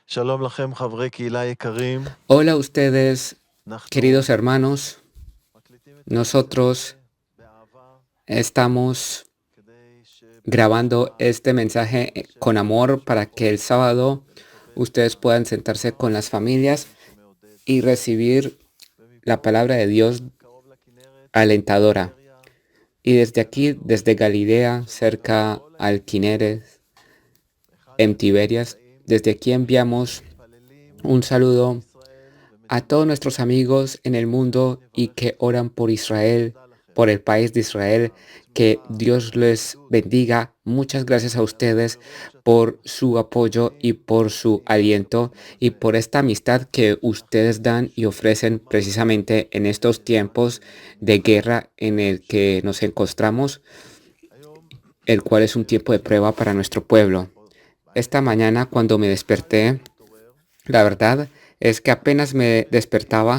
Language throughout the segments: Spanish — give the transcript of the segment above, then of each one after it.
שלום לכם, חברי קהילה יקרים. Hola a ustedes, אנחנו queridos hermanos. מקליטים את השיעור הזה Nosotros באהבה estamos כדי grabando שבשבת este mensaje con amor para que el sábado ולקבל את ustedes puedan sentarse הדבר con las familias שמעודד. y recibir la ומפה, palabra de Dios קרוב לכנרת, alentadora. טבריה, Y desde aquí, אנחנו desde Galilea, שלום גם cerca לכל al היהודים Quineres, היכן en שאתם Tiberias, נמצאים, desde aquí enviamos מתפללים un למען saludo ישראל a todos ומדינת nuestros ישראל. amigos en el mundo y נברך que אתכם. oran por Israel, תודה לכם por el país de על Israel. Que התמיכה Dios les והעידוד bendiga. Muchas gracias a ועל ustedes החברות שאתם por su apoyo y נותנים por su ומביעים aliento בזמן y הזה. por esta amistad que אנחנו ustedes dan y שומעים ofrecen כמה precisamente en estos זמן tiempos של de מבחן guerra en el que בשבילנו. nos encontramos, היום el cual es un tiempo de prueba para nuestro pueblo. Esta האמת, mañana cuando me התחלתי desperté, להתעורר, la verdad es que apenas me פתאום הרגשתי despertaba,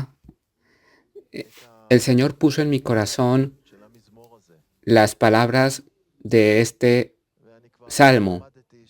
את el Señor puso en mi המילים corazón של המזמור הזה. las palabras de este ואני כבר salmo למדתי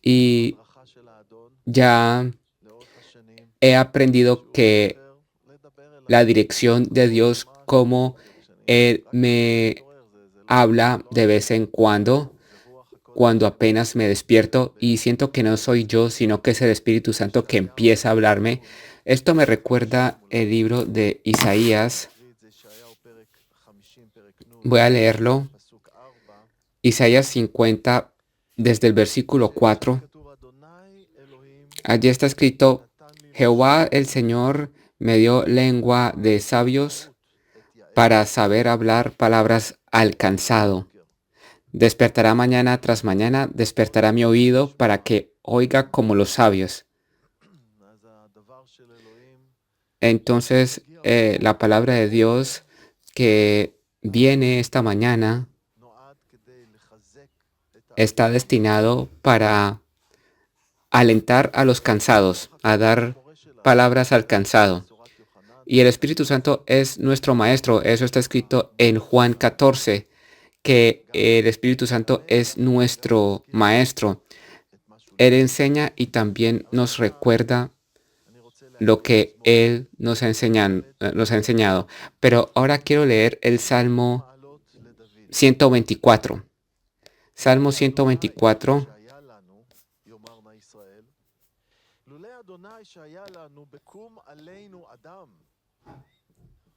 y שהברכה של האדון ya לאורך השנים, he aprendido שהוא que בוחר לדבר la אליי dirección de בכל Dios, זמן como כשאני Él רק מתחיל me להתעורר. זה habla לא de אני, vez en cuando, זה רוח הקודש cuando apenas me despierto שמדבר y siento que no soy yo, sino que es el Espíritu Santo que ישעיהו empieza a פרק hablarme. י' Esto me פרק 50 recuerda אולי. el libro de Isaías. נקריא את זה, ישעיהו פרק 50 פרק נ' Voy a leerlo. פסוק 4. Isaías 50, desde el versículo שם 4. כתוב אדוני אלוהים Allí está escrito: נתן לי Jehová לשון el Señor me dio lengua de sabios את יעל para saber hablar palabras al cansado. בוקר. Despertará mañana tras mañana, despertará mi oído para que oiga como los sabios. אז הדבר של אלוהים Entonces, מגיע היום la palabra de Dios que viene esta mañana נועד כדי לחזק את está העייפים, destinado para alentar a los cansados, הרוח a הקודש dar המורה שלנו, palabras al cansado. בשורת יוחנן Y el פרק Espíritu 14, Santo es nuestro maestro. Eso está escrito en המורה Juan שלנו, 14, que גם el Espíritu Santo מלמד es וגם nuestro מזכיר לנו maestro. את מה שהוא Él לימד. enseña y también אז nos עכשיו recuerda אני רוצה lo להקריא את que מזמור Él nos ha enseñado. Pero ahora quiero leer el שיר Salmo מעלות לדוד. 124. Salmo לולא אדוני 124. שהיה לנו, יאמר נא ישראל, לולא אדוני שהיה לנו בקום עלינו אדם,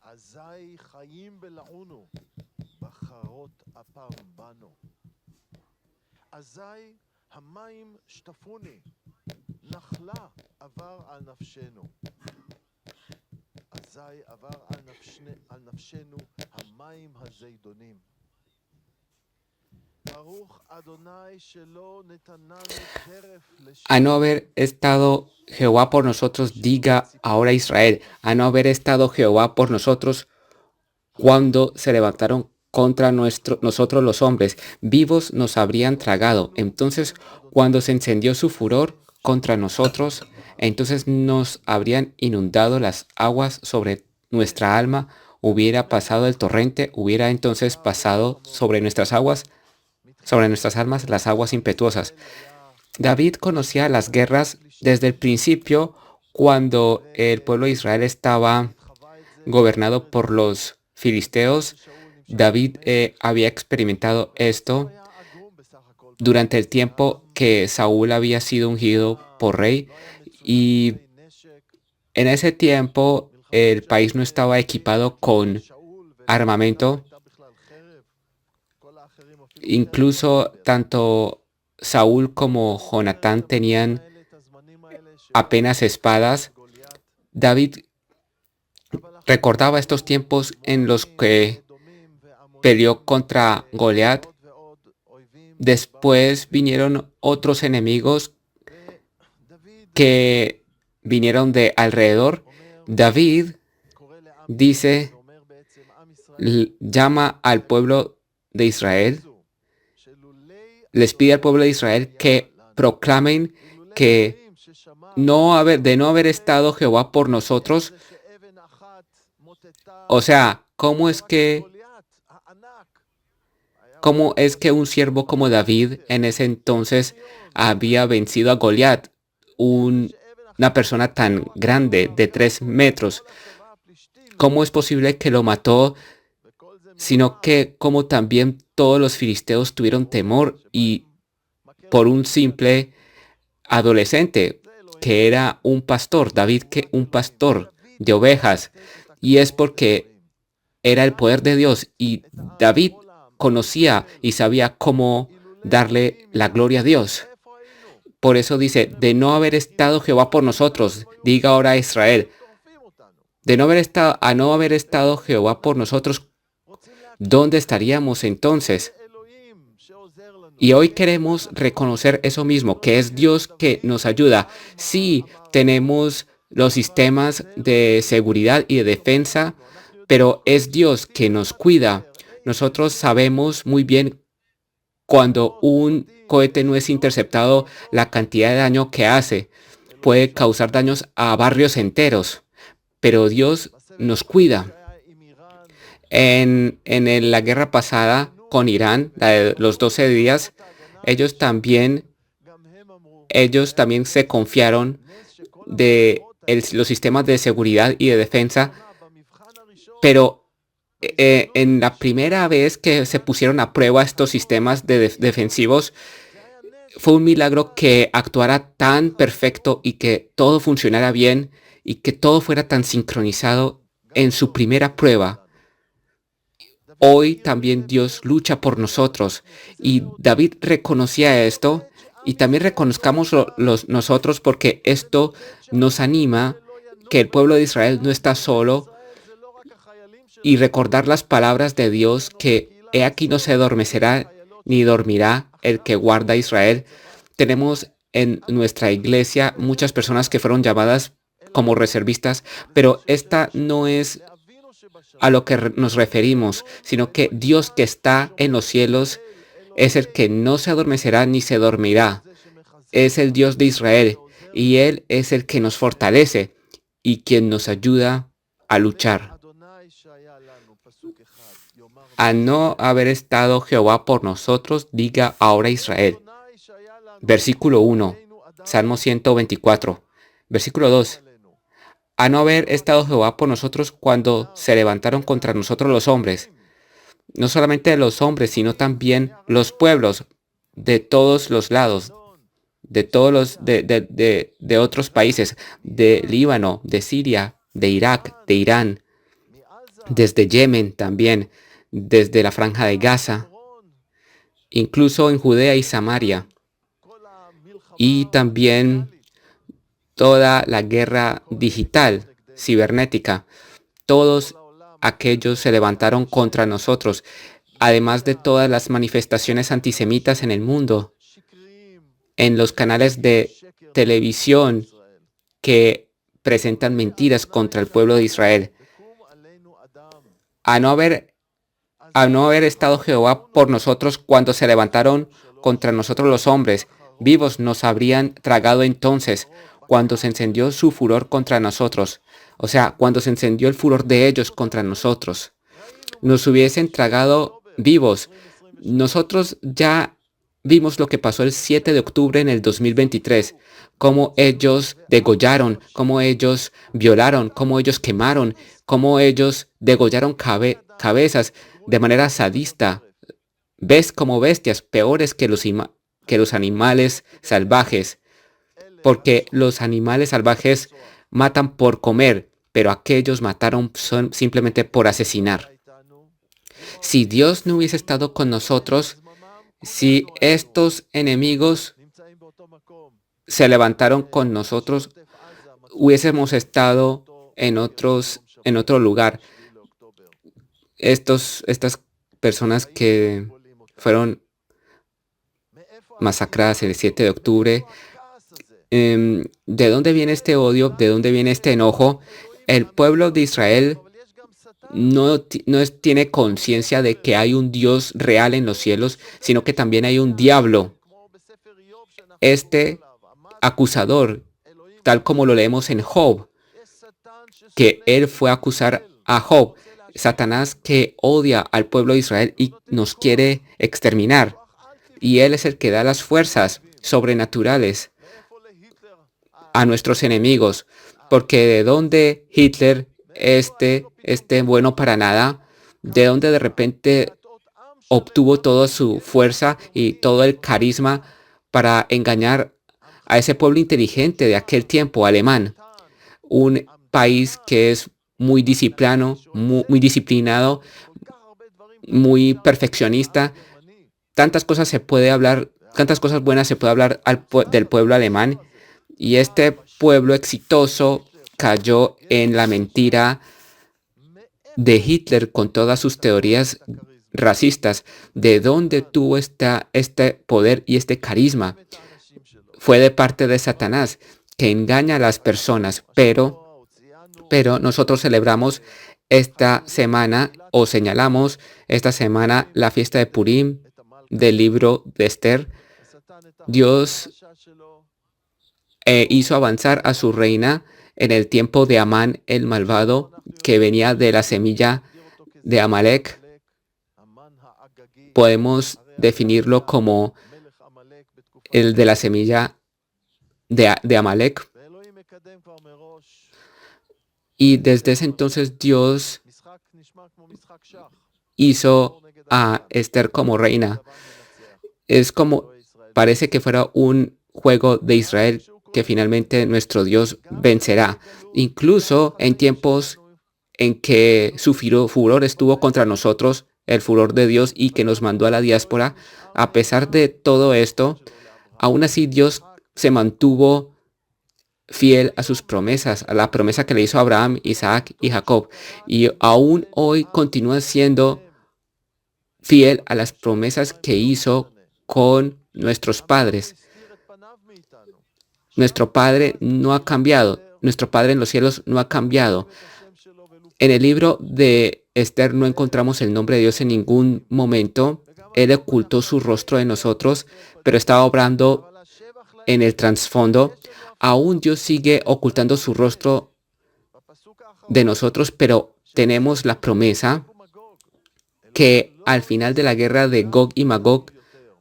אזי חיים בלעונו, בחרות אפם בנו. אזי המים שטפוני, נחלה עבר על נפשנו. אזי עבר על נפשנו המים הזידונים. ברוך אדוני שלא נתננו טרף A no לשער, haber estado Jehová por nosotros, שלא diga ahora ציפנו Israel, a no haber estado Jehová por nosotros cuando se levantaron contra nosotros los hombres, vivos nos habrían tragado. ואמרנו Entonces, כן cuando אדוני, se encendió su עשה furor contra nosotros, entonces nos habrían inundado las aguas sobre כן, nuestra alma, hubiera כן, pasado el torrente, hubiera entonces היה רוח pasado sobre המורה nuestras aguas, sobre מתחילת nuestras almas, las aguas עם impetuosas. ישראל היה David conocía las תחת guerras desde el הפלישתים, principio, cuando el pueblo de Israel estaba ודוד חווה את זה gobernado בארץ por los שהשבט filisteos. של שאול נמשך David ממנו, había experimentado והוא esto היה עגום בסך הכל durante el בעם, tiempo והעם que Saúl había sido ungido por rey, לא היה מצויד y בכלי נשק, en ese tiempo מלחמות el של país no estaba equipado כיבוש con שאול ונגדם armamento. הייתה בכלל חרב, כל האחרים אפילו חרב לא ידעו Incluso בידם. tanto Saúl como אני זוכר את Jonatán הביטויים tenían האלה, את הזמנים האלה apenas שדוד ניצח espadas. את גוליית, David אבל אחר כך recordaba estos היו tiempos en los מואבים que ואדומים peleó ועמונים contra Goliat. ועוד ועוד אויבים שבאו Después מסביב. vinieron otros enemigos ודוד que vinieron de alrededor. אומר, David קורא לעם ישראל dice, ואומר בעצם עם ישראל, llama al pueblo de Israel, הכריזו שלולי les pide al אדוני pueblo de Israel שהיה que לנו, proclamen אילולא que אלוהים ששמר de no haber עלינו, estado Jehová por איך nosotros. זה שאבן אחת מוטטה O sea, גוליית הענק, היה cómo אומר es que un דוד, siervo como גדול David יותר, en ese entonces ציון, había vencido a Goliat? una persona tan grande de 3 metros? ¿Cómo es posible que lo mató? Sino que como también todos los filisteos tuvieron temor y por un simple adolescente que era un pastor, David, que un pastor de ovejas, y es porque era el poder de Dios y David conocía y sabía cómo darle la gloria a Dios. Por eso dice, de no haber estado Jehová por nosotros, diga ahora a Israel, a no haber estado Jehová por nosotros, ¿dónde estaríamos entonces? Y hoy queremos reconocer eso mismo, que es Dios que nos ayuda. Sí, tenemos los sistemas de seguridad y de defensa, pero es Dios que nos cuida. Nosotros sabemos muy bien cuando un cohete no es interceptado, la cantidad de daño que hace. Puede causar daños a barrios enteros, pero Dios nos cuida. La guerra pasada con Irán, la de los 12 días, ellos también se confiaron de los sistemas de seguridad y de defensa, pero en la primera vez que se pusieron a prueba estos sistemas defensivos, fue un milagro que actuara tan perfecto y que todo funcionara bien y que todo fuera tan sincronizado en su primera prueba. Hoy también Dios lucha por nosotros y David reconocía esto y también reconozcamos nosotros porque esto nos anima que el pueblo de Israel no está solo y recordar las palabras de Dios que he aquí no se adormecerá ni dormirá el que guarda a Israel. Tenemos en nuestra iglesia muchas personas que fueron llamadas como reservistas, pero esta no es a lo que nos referimos, sino que Dios que está en los cielos es el que no se adormecerá ni se dormirá. Es el Dios de Israel y Él es el que nos fortalece y quien nos ayuda a luchar. A no haber estado Jehová por nosotros, diga ahora Israel. Versículo 1, Salmo 124. Versículo 2. A no haber estado Jehová por nosotros cuando se levantaron contra nosotros los hombres. No solamente los hombres, sino también los pueblos de todos los lados, de todos los de otros países, de Líbano, de Siria, de Irak, de Irán, desde Yemen también, desde la Franja de Gaza, incluso en Judea y Samaria, y también toda la guerra digital, cibernética. Todos aquellos se levantaron contra nosotros, además de todas las manifestaciones antisemitas en el mundo, en los canales de televisión que presentan mentiras contra el pueblo de Israel. A no haber estado Jehová por nosotros cuando se levantaron contra nosotros los hombres, vivos nos habrían tragado entonces, cuando se encendió su furor contra nosotros, o sea, cuando se encendió el furor de ellos contra nosotros, nos hubiesen tragado vivos. Nosotros ya vimos lo que pasó el 7 de octubre en el 2023, cómo ellos degollaron, cómo ellos violaron, cómo ellos quemaron, cómo ellos degollaron cabezas de manera sadista. Ves como bestias peores que los animales salvajes, porque los animales salvajes matan por comer, pero aquellos mataron simplemente por asesinar. Si Dios no hubiese estado con nosotros, si estos enemigos se levantaron con nosotros, hubiésemos estado en otro lugar. Estas personas que fueron masacradas el 7 de octubre, ¿de dónde viene este odio? ¿De dónde viene este enojo? El pueblo de Israel no tiene conciencia de que hay un Dios real en los cielos, sino que también hay un diablo. Este acusador, tal como lo leemos en Job, que él fue a acusar a Job, Satanás que odia al pueblo de Israel y nos quiere exterminar. Y él es el que da las fuerzas sobrenaturales a nuestros enemigos, porque de donde Hitler este bueno para nada, de donde de repente obtuvo toda su fuerza y todo el carisma para engañar a ese pueblo inteligente de aquel tiempo, alemán, un país que es muy disciplinado, muy disciplinado, muy perfeccionista. Tantas cosas se puede hablar, tantas cosas buenas se puede hablar del pueblo alemán, y este pueblo exitoso cayó en la mentira de Hitler con todas sus teorías racistas. ¿De dónde tuvo este poder y este carisma? Fue de parte de Satanás, que engaña a las personas, pero nosotros celebramos esta semana o señalamos esta semana la fiesta de Purim del libro de Esther. Dios hizo avanzar a su reina en el tiempo de Amán el malvado, que venía de la semilla de Amalek. Podemos definirlo como el de la semilla de Amalek. Y desde ese entonces Dios hizo a Esther como reina. Es como, parece que fuera un juego de Israel, que finalmente nuestro Dios vencerá. Incluso en tiempos en que su furor estuvo contra nosotros, el furor de Dios, y que nos mandó a la diáspora, a pesar de todo esto, aún así Dios se mantuvo fiel a sus promesas, a la promesa que le hizo a Abraham, Isaac y Jacob. Y aún hoy continúa siendo fiel a las promesas que hizo con nuestros padres. Nuestro Padre no ha cambiado. Nuestro Padre en los cielos no ha cambiado. En el libro de Esther no encontramos el nombre de Dios en ningún momento. Él ocultó su rostro de nosotros, pero estaba obrando en el trasfondo. Aún Dios sigue ocultando su rostro de nosotros, pero tenemos la promesa que al final de la guerra de Gog y Magog,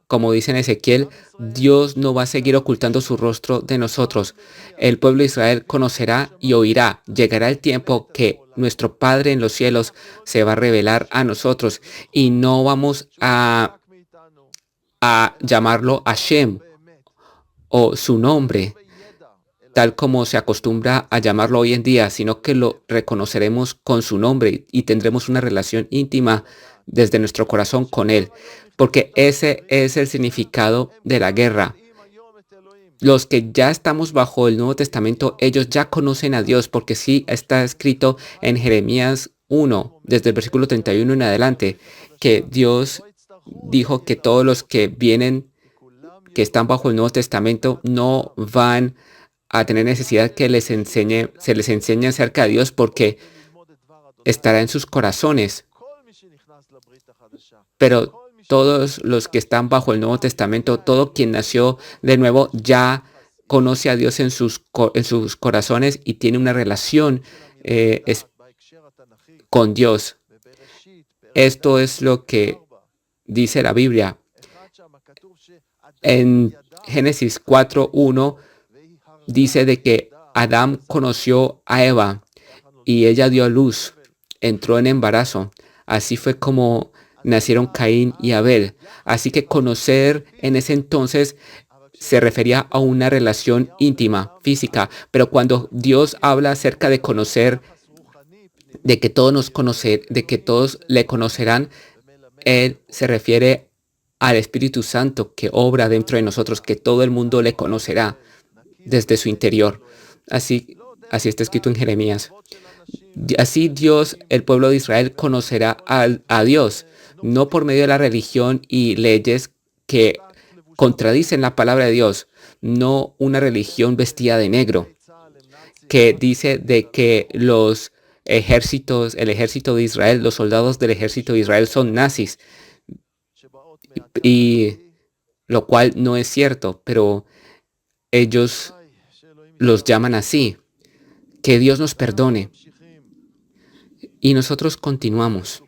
como dice en Ezequiel, Dios no va a seguir ocultando su rostro de nosotros. El pueblo de Israel conocerá y oirá. Llegará el tiempo que nuestro Padre en los cielos se va a revelar a nosotros, y no vamos a llamarlo Hashem o su nombre, tal como se acostumbra a llamarlo hoy en día, sino que lo reconoceremos con su nombre y tendremos una relación íntima desde nuestro corazón con Él, porque ese es el significado de la guerra. Los que ya estamos bajo el Nuevo Testamento, ellos ya conocen a Dios, porque sí está escrito en Jeremías 1, desde el versículo 31 en adelante, que Dios dijo que todos los que vienen, que están bajo el Nuevo Testamento, no van a tener necesidad que se les enseñe acerca de Dios, porque estará en sus corazones. Pero todos los que están bajo el Nuevo Testamento, todo quien nació de nuevo, ya conoce a Dios en sus corazones y tiene una relación con Dios. Esto es lo que dice la Biblia. En Génesis 4:1 dice de que Adán conoció a Eva y ella dio a luz, entró en embarazo. Así fue como nacieron Caín y Abel. Así que conocer en ese entonces se refería a una relación íntima, física. Pero cuando Dios habla acerca de conocer, de que todos le conocerán, Él se refiere al Espíritu Santo que obra dentro de nosotros, que todo el mundo le conocerá desde su interior. Así está escrito en Jeremías. Así Dios, el pueblo de Israel, conocerá a Dios, no por medio de la religión y leyes que contradicen la palabra de Dios, no una religión vestida de negro, que dice de que el ejército de Israel, los soldados del ejército de Israel son nazis, y lo cual no es cierto, pero ellos los llaman así. Que Dios nos perdone. Y nosotros continuamos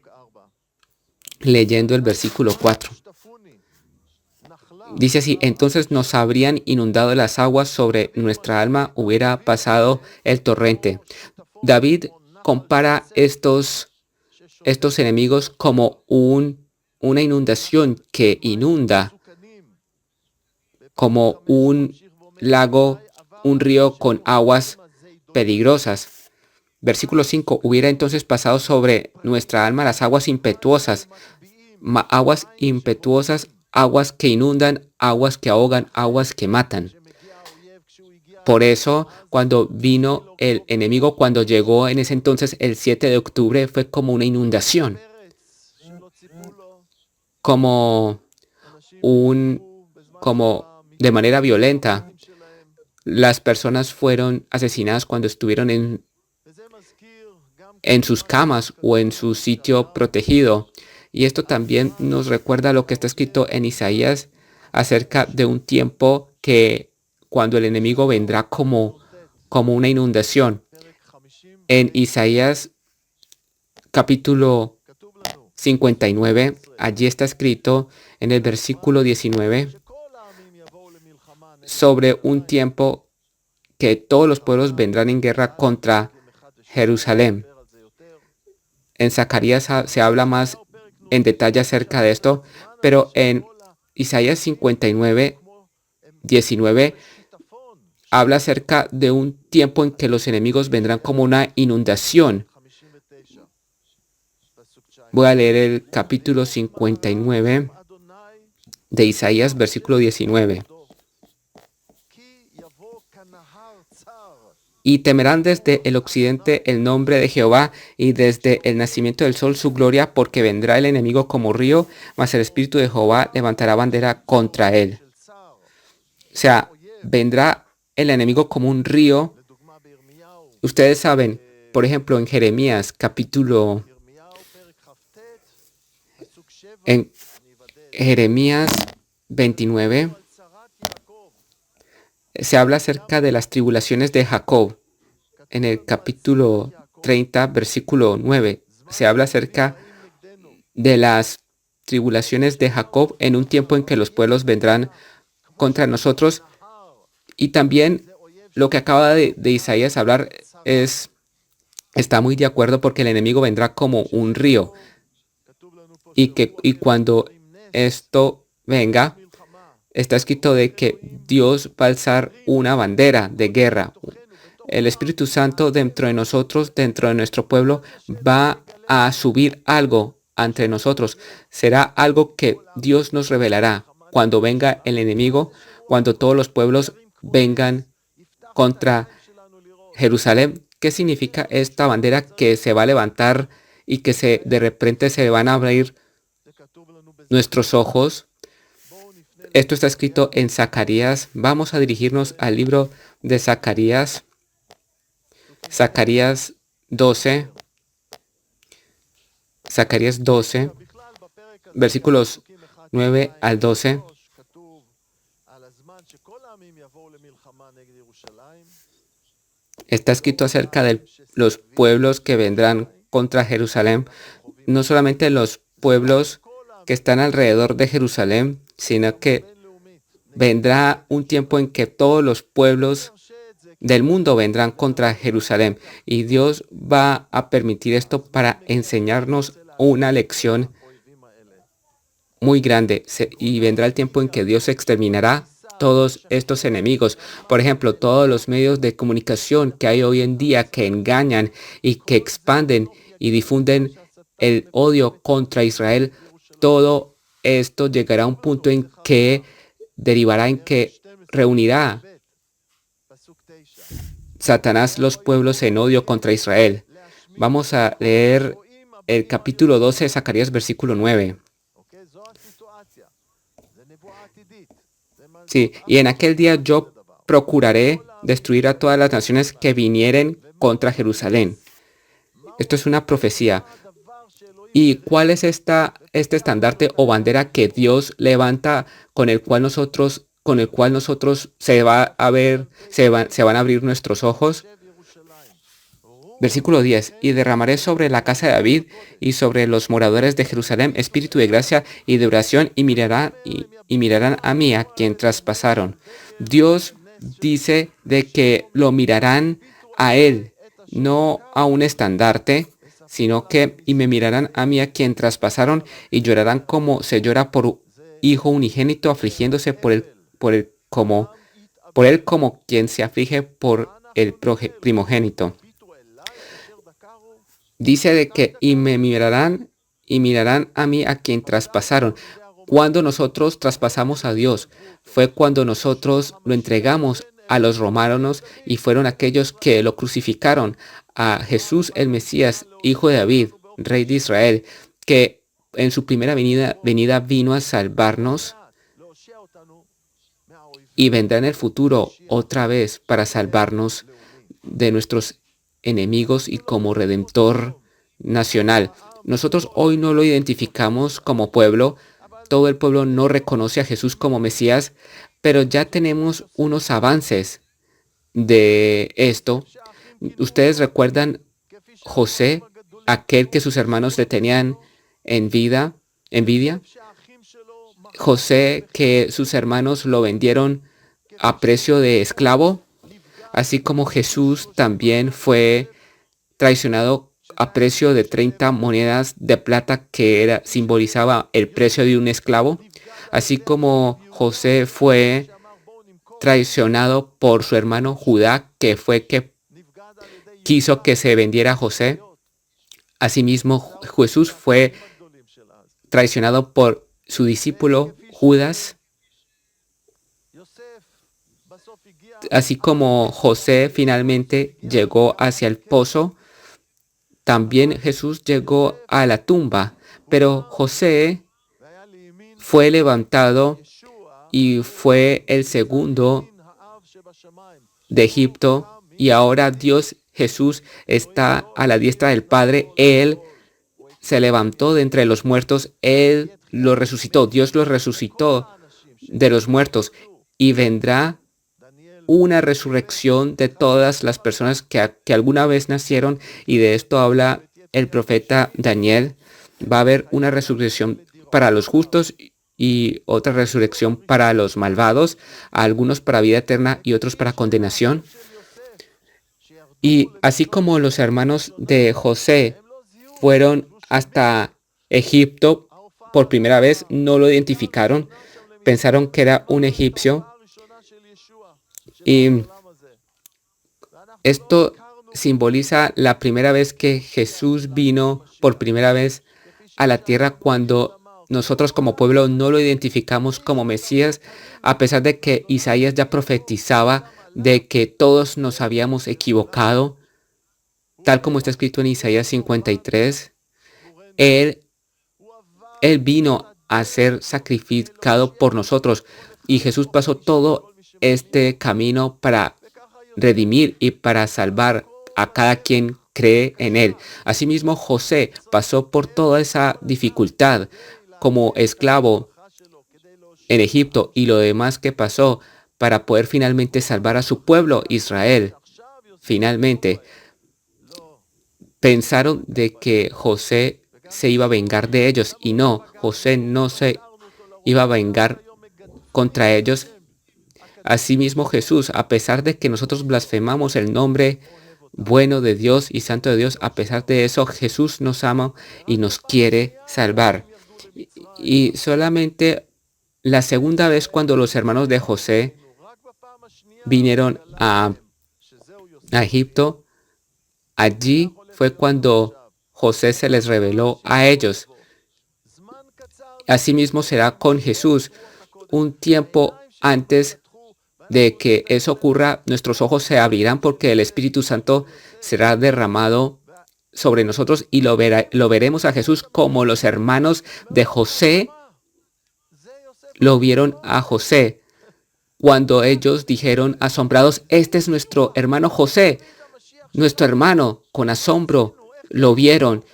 leyendo el versículo 4. Dice así, entonces nos habrían inundado las aguas, sobre nuestra alma hubiera pasado el torrente. David compara estos enemigos como una inundación que inunda, como un lago, un río con aguas peligrosas. Versículo 5, hubiera entonces pasado sobre nuestra alma las aguas impetuosas, aguas impetuosas, aguas que inundan, aguas que ahogan, aguas que matan. Por eso, cuando vino el enemigo, cuando llegó en ese entonces el 7 de octubre, fue como una inundación, como como de manera violenta. Las personas fueron asesinadas cuando estuvieron en sus camas o en su sitio protegido. Y esto también nos recuerda lo que está escrito en Isaías acerca de un tiempo que cuando el enemigo vendrá como una inundación. En Isaías capítulo 59, allí está escrito en el versículo 19 sobre un tiempo que todos los pueblos vendrán en guerra contra Jerusalén. En Zacarías se habla más en detalle acerca de esto, pero en Isaías 59, 19 habla acerca de un tiempo en que los enemigos vendrán como una inundación. Voy a leer el capítulo 59 de Isaías, versículo 19. Y temerán desde el occidente el nombre de Jehová, y desde el nacimiento del sol su gloria, porque vendrá el enemigo como río, mas el espíritu de Jehová levantará bandera contra él. O sea, vendrá el enemigo como un río. Ustedes saben, por ejemplo, en Jeremías en Jeremías 29, se habla acerca de las tribulaciones de Jacob. En el capítulo 30, versículo 9, se habla acerca de las tribulaciones de Jacob en un tiempo en que los pueblos vendrán contra nosotros. Y también lo que acaba de Isaías hablar está muy de acuerdo, porque el enemigo vendrá como un río. Y cuando esto venga, está escrito de que Dios va a alzar una bandera de guerra. El Espíritu Santo dentro de nosotros, dentro de nuestro pueblo, va a subir algo ante nosotros. Será algo que Dios nos revelará cuando venga el enemigo, cuando todos los pueblos vengan contra Jerusalén. ¿Qué significa esta bandera que se va a levantar y que de repente se van a abrir nuestros ojos? Esto está escrito en Zacarías. Vamos a dirigirnos al libro de Zacarías. Zacarías 12. Zacarías 12, versículos 9 al 12. Está escrito acerca de los pueblos que vendrán contra Jerusalén. No solamente los pueblos que están alrededor de Jerusalén, sino que vendrá un tiempo en que todos los pueblos del mundo vendrán contra Jerusalén. Y Dios va a permitir esto para enseñarnos una lección muy grande. Y vendrá el tiempo en que Dios exterminará todos estos enemigos. Por ejemplo, todos los medios de comunicación que hay hoy en día que engañan y que expanden y difunden el odio contra Israel. Todo esto llegará a un punto en que derivará en que reunirá Satanás los pueblos en odio contra Israel. Vamos a leer el capítulo 12 de Zacarías, versículo 9. Sí, y en aquel día yo procuraré destruir a todas las naciones que vinieren contra Jerusalén. Esto es una profecía. ¿Y cuál es este estandarte o bandera que Dios levanta con el cual nosotros se van a abrir nuestros ojos? Versículo 10. Y derramaré sobre la casa de David y sobre los moradores de Jerusalén espíritu de gracia y de oración y mirarán a mí a quien traspasaron. Dios dice de que lo mirarán a él, no a un estandarte, sino que y me mirarán a mí a quien traspasaron y llorarán como se llora por hijo unigénito afligiéndose por él como quien se aflige por el primogénito. Dice de que y mirarán a mí a quien traspasaron. Cuando nosotros traspasamos a Dios, fue cuando nosotros lo entregamos a los romanos y fueron aquellos que lo crucificaron a Jesús el Mesías, hijo de David, rey de Israel, que en su primera venida vino a salvarnos y vendrá en el futuro otra vez para salvarnos de nuestros enemigos y como redentor nacional. Nosotros hoy no lo identificamos como pueblo. Todo el pueblo no reconoce a Jesús como Mesías, pero ya tenemos unos avances de esto. Ustedes recuerdan José, aquel que sus hermanos le tenían envidia. José, que sus hermanos lo vendieron a precio de esclavo, así como Jesús también fue traicionado a precio de 30 monedas de plata que simbolizaba el precio de un esclavo, así como José fue traicionado por su hermano Judá, que fue que quiso que se vendiera a José. Asimismo, Jesús fue traicionado por su discípulo Judas, así como José finalmente llegó hacia el pozo. También Jesús llegó a la tumba, pero José fue levantado y fue el segundo de Egipto, y ahora Jesús está a la diestra del Padre. Él se levantó de entre los muertos, Él lo resucitó, Dios lo resucitó de los muertos, y vendrá una resurrección de todas las personas que alguna vez nacieron, y de esto habla el profeta Daniel. Va a haber una resurrección para los justos y otra resurrección para los malvados, algunos para vida eterna y otros para condenación. Y así como los hermanos de José fueron hasta Egipto por primera vez, no lo identificaron, pensaron que era un egipcio. Y esto simboliza la primera vez que Jesús vino por primera vez a la tierra, cuando nosotros como pueblo no lo identificamos como Mesías, a pesar de que Isaías ya profetizaba de que todos nos habíamos equivocado, tal como está escrito en Isaías 53. Él vino a ser sacrificado por nosotros, y Jesús pasó todo este camino para redimir y para salvar a cada quien cree en él. Asimismo, José pasó por toda esa dificultad como esclavo en Egipto y lo demás que pasó para poder finalmente salvar a su pueblo Israel. Finalmente, pensaron de que José se iba a vengar de ellos, y no, José no se iba a vengar contra ellos. Asimismo, Jesús, a pesar de que nosotros blasfemamos el nombre bueno de Dios y santo de Dios, a pesar de eso, Jesús nos ama y nos quiere salvar. Y solamente la segunda vez, cuando los hermanos de José vinieron a Egipto, allí fue cuando José se les reveló a ellos. Asimismo será con Jesús. Un tiempo antes de que eso ocurra, nuestros ojos se abrirán, porque el Espíritu Santo será derramado sobre nosotros y lo veremos a Jesús como los hermanos de José lo vieron a José, cuando ellos dijeron asombrados: este es nuestro hermano José, nuestro hermano. Con asombro lo vieron.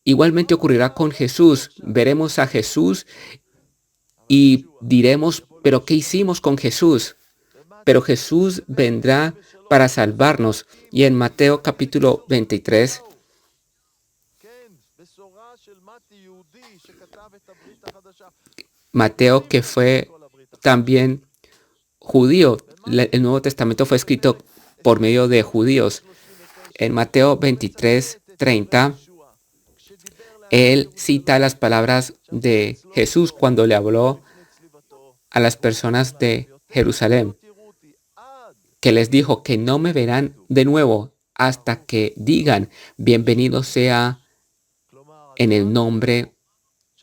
Igualmente ocurrirá con Jesús. Veremos a Jesús y diremos: ¿pero qué hicimos con Jesús? Pero Jesús vendrá para salvarnos. Y en Mateo capítulo 23, Mateo, que fue también judío, el Nuevo Testamento fue escrito por medio de judíos. En Mateo 23:30, él cita las palabras de Jesús cuando le habló a las personas de Jerusalén, que les dijo que no me verán de nuevo hasta que digan, bienvenido sea en el nombre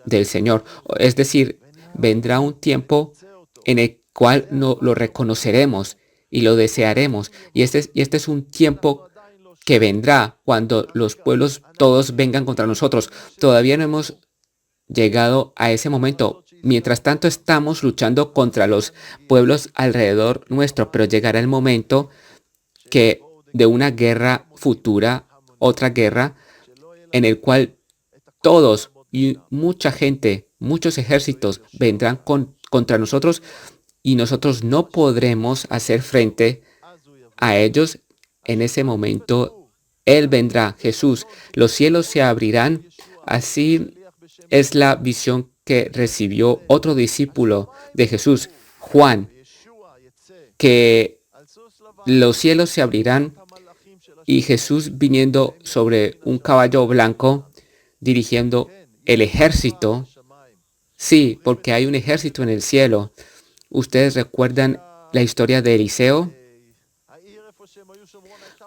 del Señor. Es decir, vendrá un tiempo en el cual no lo reconoceremos y lo desearemos. Y este es un tiempo que vendrá cuando los pueblos todos vengan contra nosotros. Todavía no hemos llegado a ese momento. Mientras tanto, estamos luchando contra los pueblos alrededor nuestro, pero llegará el momento que de una guerra futura, otra guerra, en el cual todos y mucha gente, muchos ejércitos vendrán contra nosotros y nosotros no podremos hacer frente a ellos. En ese momento, Él vendrá, Jesús. Los cielos se abrirán. Así es la visión que recibió otro discípulo de Jesús, Juan, que los cielos se abrirán y Jesús viniendo sobre un caballo blanco, dirigiendo el ejército. Sí, porque hay un ejército en el cielo. ¿Ustedes recuerdan la historia de Eliseo?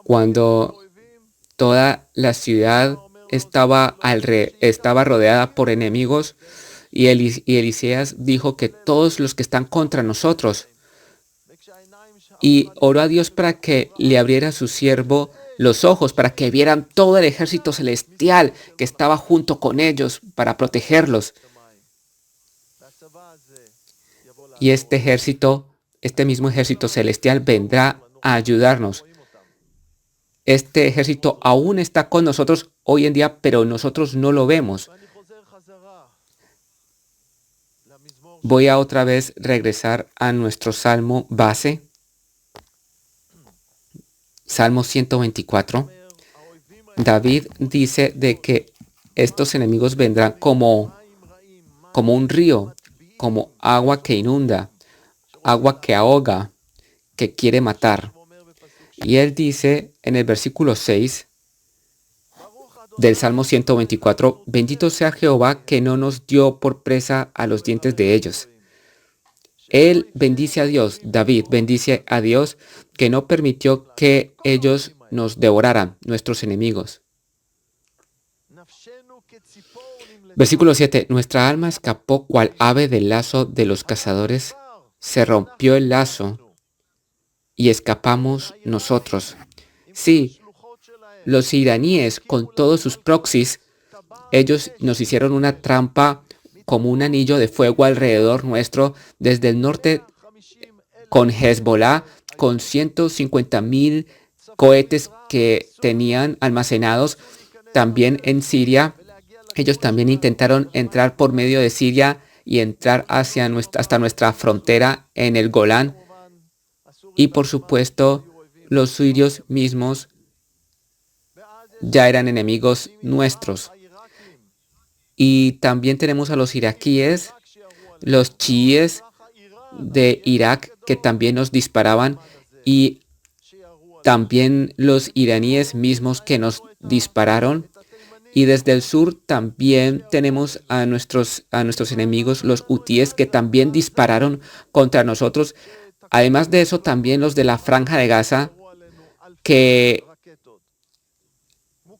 Cuando toda la ciudad estaba rodeada por enemigos y Eliseas dijo que todos los que están contra nosotros, y oró a Dios para que le abriera a su siervo los ojos, para que vieran todo el ejército celestial que estaba junto con ellos para protegerlos. Y este mismo ejército celestial vendrá a ayudarnos. Este ejército aún está con nosotros hoy en día, pero nosotros no lo vemos. Voy a otra vez regresar a nuestro salmo base. Salmo 124. David dice de que estos enemigos vendrán como un río, como agua que inunda, agua que ahoga, que quiere matar. Y él dice en el versículo 6 del Salmo 124, bendito sea Jehová que no nos dio por presa a los dientes de ellos. Él bendice a Dios, David bendice a Dios que no permitió que ellos nos devoraran, nuestros enemigos. Versículo 7, nuestra alma escapó cual ave del lazo de los cazadores, se rompió el lazo y escapamos nosotros. Sí, los iraníes con todos sus proxies, ellos nos hicieron una trampa como un anillo de fuego alrededor nuestro desde el norte con Hezbollah, con 150,000 cohetes que tenían almacenados también en Siria. Ellos también intentaron entrar por medio de Siria y entrar hasta nuestra frontera en el Golán. Y por supuesto, los sirios mismos ya eran enemigos nuestros. Y también tenemos a los iraquíes, los chiíes de Irak que también nos disparaban y también los iraníes mismos que nos dispararon. Y desde el sur también tenemos a nuestros enemigos, los hutíes, que también dispararon contra nosotros. Además de eso, también los de la Franja de Gaza, que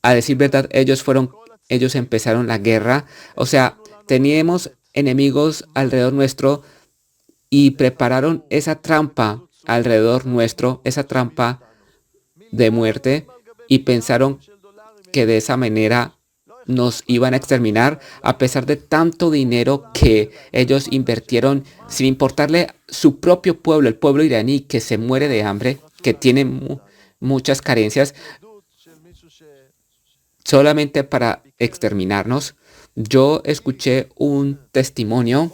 a decir verdad, ellos empezaron la guerra. O sea, teníamos enemigos alrededor nuestro y prepararon esa trampa alrededor nuestro, esa trampa de muerte, y pensaron que de esa manera nos iban a exterminar a pesar de tanto dinero que ellos invirtieron, sin importarle su propio pueblo, el pueblo iraní que se muere de hambre, que tiene muchas carencias, solamente para exterminarnos. Yo escuché un testimonio.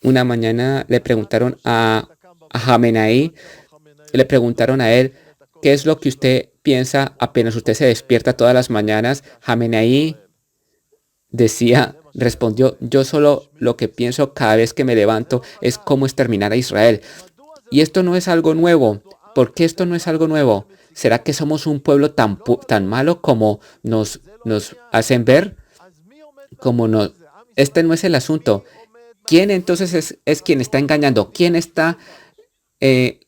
Una mañana le preguntaron a Jamenei le preguntaron a él, ¿qué es lo que usted piensa apenas usted se despierta todas las mañanas? Jamenei respondió, yo solo lo que pienso cada vez que me levanto es cómo exterminar a Israel. Y esto no es algo nuevo. ¿Por qué esto no es algo nuevo? ¿Será que somos un pueblo tan malo como nos hacen ver? Como no, este no es el asunto. ¿Quién entonces es quien está engañando? ¿Quién está eh,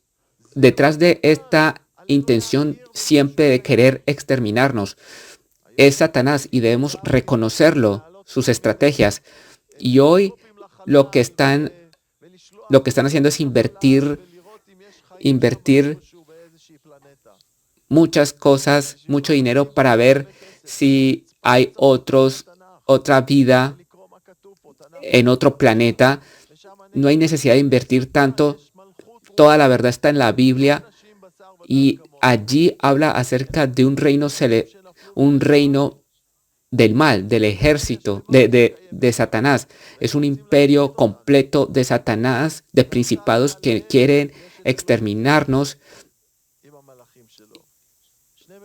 detrás de esta intención siempre de querer exterminarnos? Es Satanás y debemos reconocerlo, sus estrategias. Y hoy lo que están, lo que están haciendo es invertir muchas cosas, mucho dinero para ver si hay otra vida en otro planeta. No hay necesidad de invertir tanto. Toda la verdad está en la Biblia y allí habla acerca de un reino del mal, del ejército, de Satanás. Es un imperio completo de Satanás, de principados que quieren exterminarnos.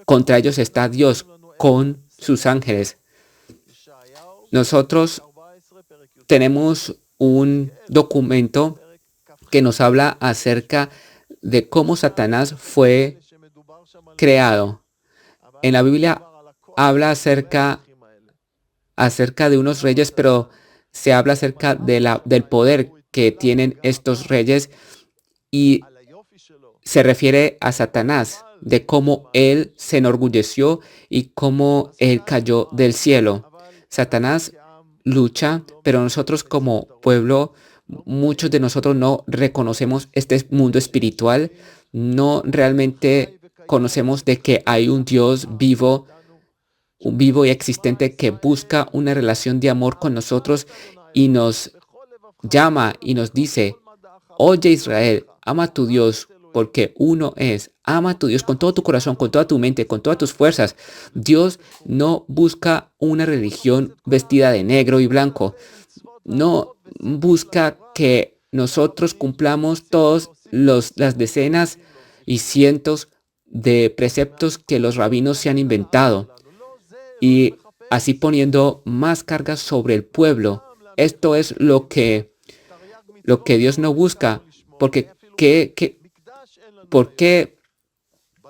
Contra ellos está Dios con sus ángeles. Nosotros tenemos un documento que nos habla acerca de cómo Satanás fue creado. En la Biblia habla acerca de unos reyes, pero se habla acerca del poder que tienen estos reyes y se refiere a Satanás, de cómo él se enorgulleció y cómo él cayó del cielo. Satanás lucha, pero nosotros como pueblo, muchos de nosotros no reconocemos este mundo espiritual, no realmente conocemos de que hay un Dios vivo, un vivo y existente que busca una relación de amor con nosotros y nos llama y nos dice, oye Israel, ama a tu Dios porque uno es. Ama a tu Dios con todo tu corazón, con toda tu mente, con todas tus fuerzas. Dios no busca una religión vestida de negro y blanco. No busca que nosotros cumplamos las decenas y cientos de preceptos que los rabinos se han inventado y así poniendo más cargas sobre el pueblo. Esto es lo que Dios no busca, porque ¿por qué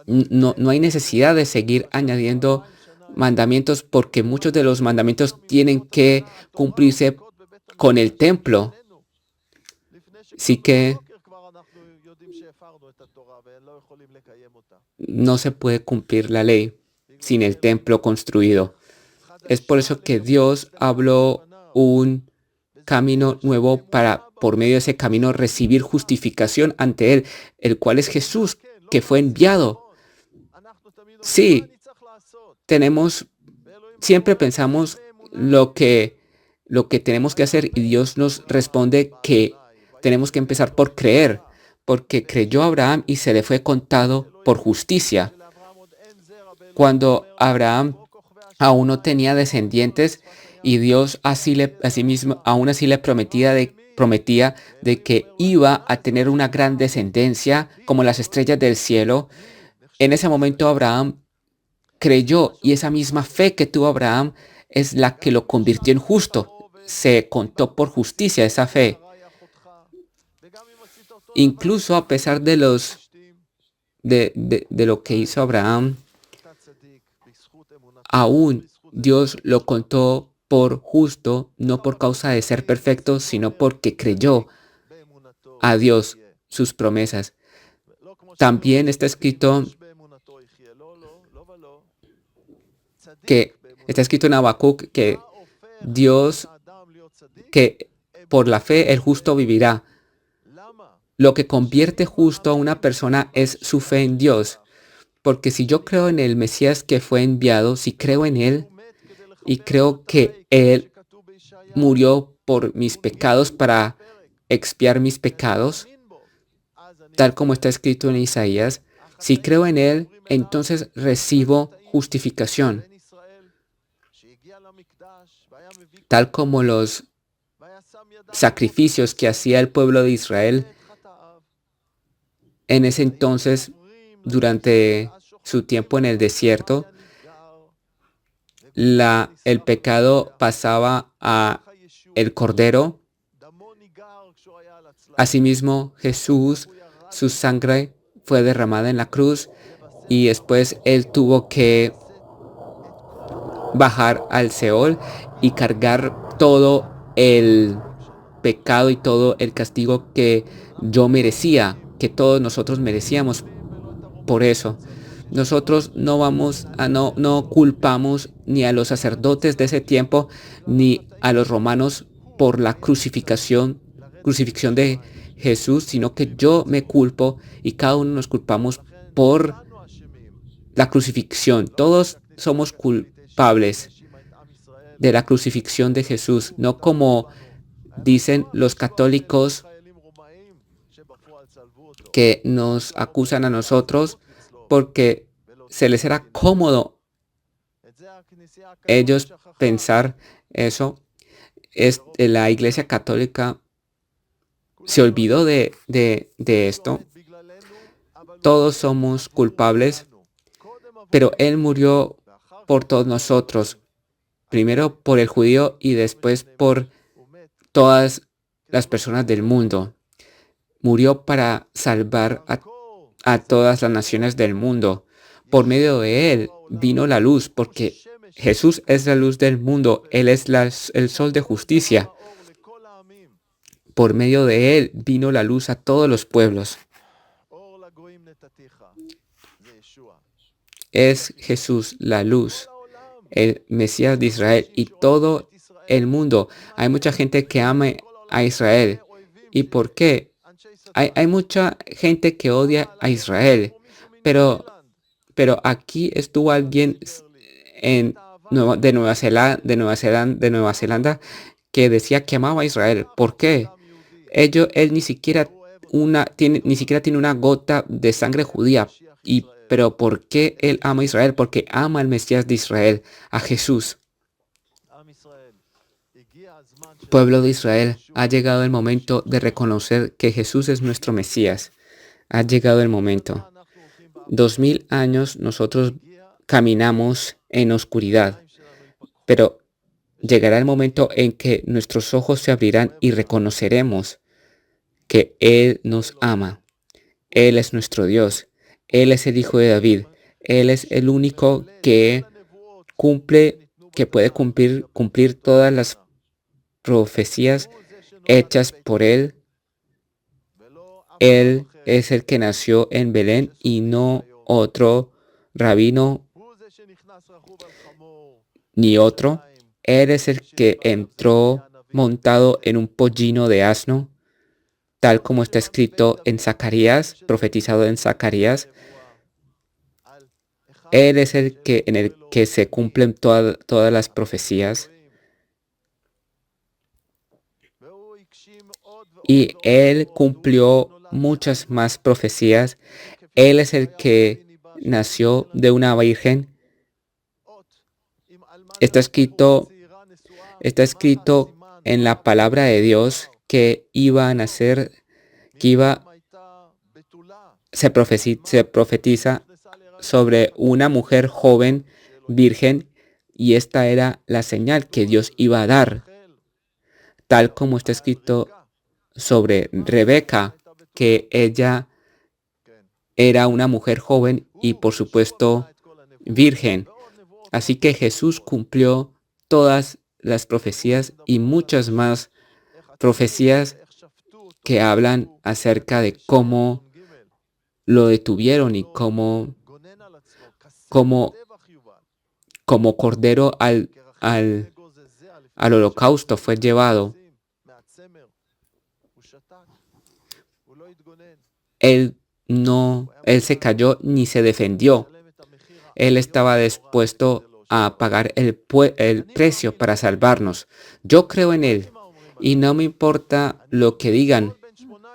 no hay necesidad de seguir añadiendo mandamientos? Porque muchos de los mandamientos tienen que cumplirse con el templo. Así que no se puede cumplir la ley sin el templo construido. Es por eso que Dios habló un camino nuevo para, por medio de ese camino, recibir justificación ante Él, el cual es Jesús, que fue enviado. Sí, siempre pensamos lo que tenemos que hacer y Dios nos responde que tenemos que empezar por creer, porque creyó Abraham y se le fue contado por justicia. Cuando Abraham aún no tenía descendientes y Dios asimismo aún así le prometía de que iba a tener una gran descendencia como las estrellas del cielo. En ese momento Abraham creyó y esa misma fe que tuvo Abraham es la que lo convirtió en justo. Se contó por justicia esa fe. Incluso a pesar de lo que hizo Abraham, aún Dios lo contó por justo, no por causa de ser perfecto, sino porque creyó a Dios sus promesas. También está escrito en Habacuc que Dios, que por la fe el justo vivirá. Lo que convierte justo a una persona es su fe en Dios. Porque si yo creo en el Mesías que fue enviado, si creo en Él y creo que Él murió por mis pecados para expiar mis pecados, tal como está escrito en Isaías, si creo en Él, entonces recibo justificación, tal como los sacrificios que hacía el pueblo de Israel En ese entonces, durante su tiempo en el desierto, el pecado pasaba a el Cordero. Asimismo, Jesús, su sangre fue derramada en la cruz y después él tuvo que bajar al Seol y cargar todo el pecado y todo el castigo que yo merecía, que todos nosotros merecíamos. Por eso, nosotros no culpamos ni a los sacerdotes de ese tiempo ni a los romanos por la crucifixión de Jesús, sino que yo me culpo y cada uno nos culpamos por la crucifixión. Todos somos culpables de la crucifixión de Jesús, no como dicen los católicos que nos acusan a nosotros porque se les era cómodo ellos pensar eso. La Iglesia Católica se olvidó de esto. Todos somos culpables, pero Él murió por todos nosotros, primero por el judío y después por todas las personas del mundo. Murió para salvar a todas las naciones del mundo. Por medio de Él vino la luz, porque Jesús es la luz del mundo. Él es el sol de justicia. Por medio de Él vino la luz a todos los pueblos. Es Jesús la luz, el Mesías de Israel y todo el mundo. Hay mucha gente que ama a Israel. ¿Y por qué? Hay mucha gente que odia a Israel, pero aquí estuvo alguien de Nueva Zelanda que decía que amaba a Israel. ¿Por qué? Él ni siquiera tiene una gota de sangre judía. Pero ¿por qué él ama a Israel? Porque ama al Mesías de Israel, a Jesús. Pueblo de Israel, ha llegado el momento de reconocer que Jesús es nuestro Mesías. Ha llegado el momento. 2000 años nosotros caminamos en oscuridad, pero llegará el momento en que nuestros ojos se abrirán y reconoceremos que Él nos ama. Él es nuestro Dios. Él es el Hijo de David. Él es el único que puede cumplir todas las profecías hechas por Él. Él es el que nació en Belén y no otro rabino ni otro. Él es el que entró montado en un pollino de asno, tal como está escrito en Zacarías, profetizado en Zacarías. Él es en el que se cumplen todas las profecías. Y Él cumplió muchas más profecías. Él es el que nació de una virgen. Está escrito en la palabra de Dios que iba a nacer, se profetiza sobre una mujer joven, virgen, y esta era la señal que Dios iba a dar, tal como está escrito sobre Rebeca, que ella era una mujer joven y por supuesto virgen. Así que Jesús cumplió todas las profecías y muchas más profecías que hablan acerca de cómo lo detuvieron y como cordero al holocausto fue llevado. Él se cayó ni se defendió. Él estaba dispuesto a pagar el precio para salvarnos. Yo creo en Él y no me importa lo que digan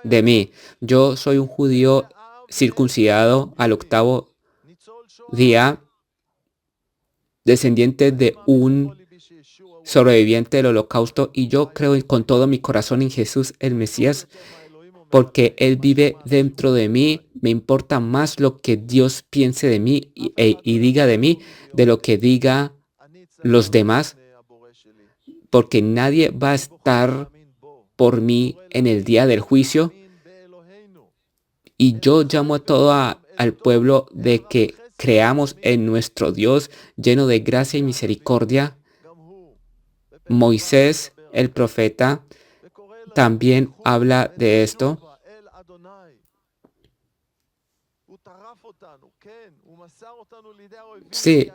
de mí. Yo soy un judío circuncidado al 8º día, descendiente de un sobreviviente del holocausto, y yo creo con todo mi corazón en Jesús, el Mesías, porque Él vive dentro de mí. Me importa más lo que Dios piense de mí y diga de mí, de lo que diga los demás, porque nadie va a estar por mí en el día del juicio. Y yo llamo a al pueblo de que creamos en nuestro Dios lleno de gracia y misericordia. Moisés, el profeta, también habla de esto. Sí,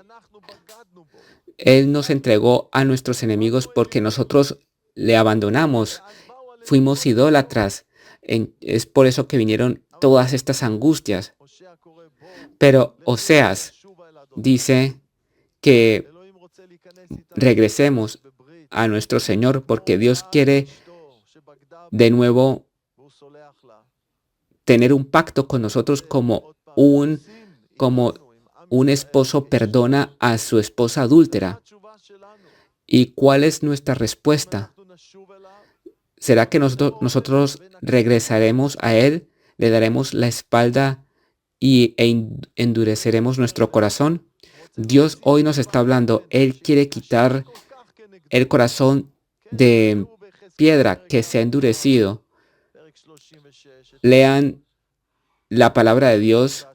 Él nos entregó a nuestros enemigos porque nosotros le abandonamos, fuimos idólatras. Es por eso que vinieron todas estas angustias. Pero Oseas dice que regresemos a nuestro Señor porque Dios quiere de nuevo tener un pacto con nosotros como un esposo perdona a su esposa adúltera. ¿Y cuál es nuestra respuesta? ¿Será que nosotros regresaremos a Él, le daremos la espalda endureceremos nuestro corazón? Dios hoy nos está hablando. Él quiere quitar el corazón de piedra que se ha endurecido. Lean la palabra de Dios.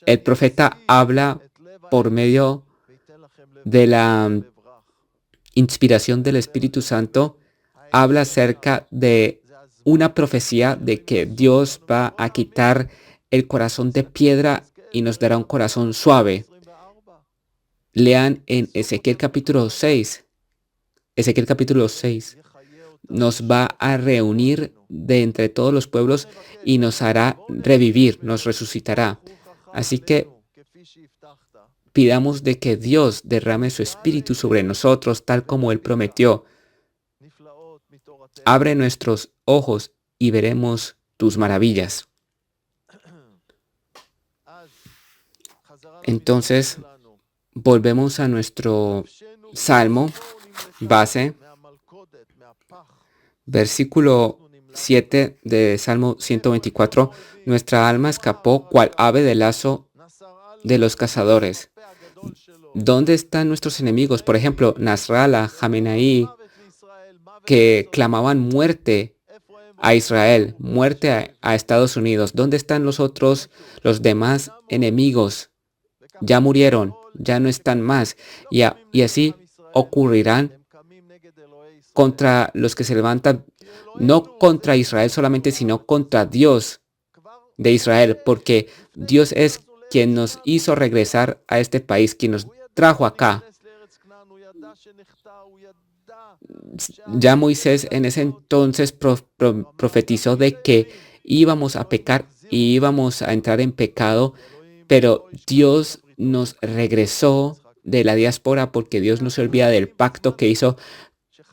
El profeta habla por medio de la inspiración del Espíritu Santo, habla acerca de una profecía de que Dios va a quitar el corazón de piedra y nos dará un corazón suave. Lean en Ezequiel capítulo 6. Ezequiel capítulo 6 nos va a reunir de entre todos los pueblos y nos hará revivir, nos resucitará. Así que pidamos de que Dios derrame su espíritu sobre nosotros tal como Él prometió. Abre nuestros ojos y veremos tus maravillas. Entonces, volvemos a nuestro salmo base, versículo 7 de Salmo 124. Nuestra alma escapó cual ave del lazo de los cazadores. ¿Dónde están nuestros enemigos? Por ejemplo, Nasrallah, Jamenai, que clamaban muerte a Israel, muerte a Estados Unidos. ¿Dónde están los demás enemigos? Ya murieron, ya no están más. Y así ocurrirán contra los que se levantan, no contra Israel solamente, sino contra Dios de Israel, porque Dios es quien nos hizo regresar a este país, quien nos trajo acá. Ya Moisés en ese entonces profetizó de que íbamos a pecar y íbamos a entrar en pecado, pero Dios nos regresó de la diáspora porque Dios no se olvida del pacto que hizo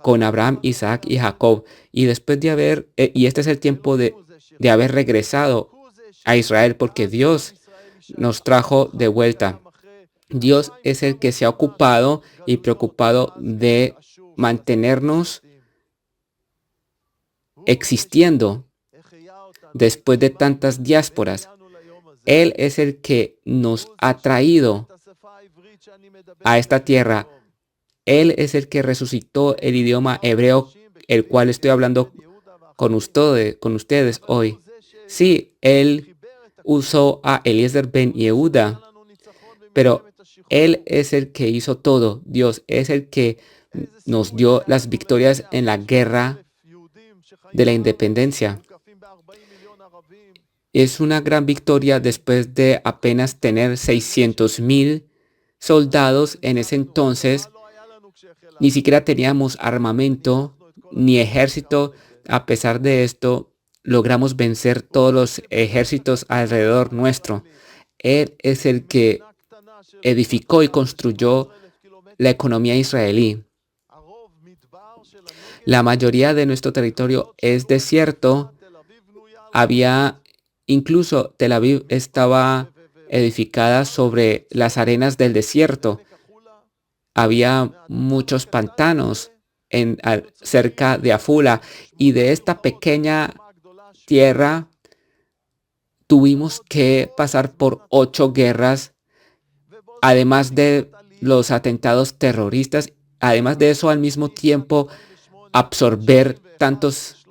con Abraham, Isaac y Jacob. Y después de y este es el tiempo de haber regresado a Israel porque Dios nos trajo de vuelta. Dios es el que se ha ocupado y preocupado de mantenernos existiendo después de tantas diásporas. Él es el que nos ha traído a esta tierra. Él es el que resucitó el idioma hebreo, el cual estoy hablando con ustedes hoy. Sí, Él usó a Eliezer ben Yehuda, pero Él es el que hizo todo. Dios es el que nos dio las victorias en la guerra de la independencia. Es una gran victoria después de apenas tener 600,000 soldados en ese entonces. Ni siquiera teníamos armamento ni ejército. A pesar de esto, logramos vencer todos los ejércitos alrededor nuestro. Él es el que edificó y construyó la economía israelí. La mayoría de nuestro territorio es desierto. Incluso Tel Aviv estaba edificada sobre las arenas del desierto. Había muchos pantanos. cerca de Afula. Y de esta pequeña tierra tuvimos que pasar por 8 guerras, además de los atentados terroristas. Además de eso, al mismo tiempo, absorber tantos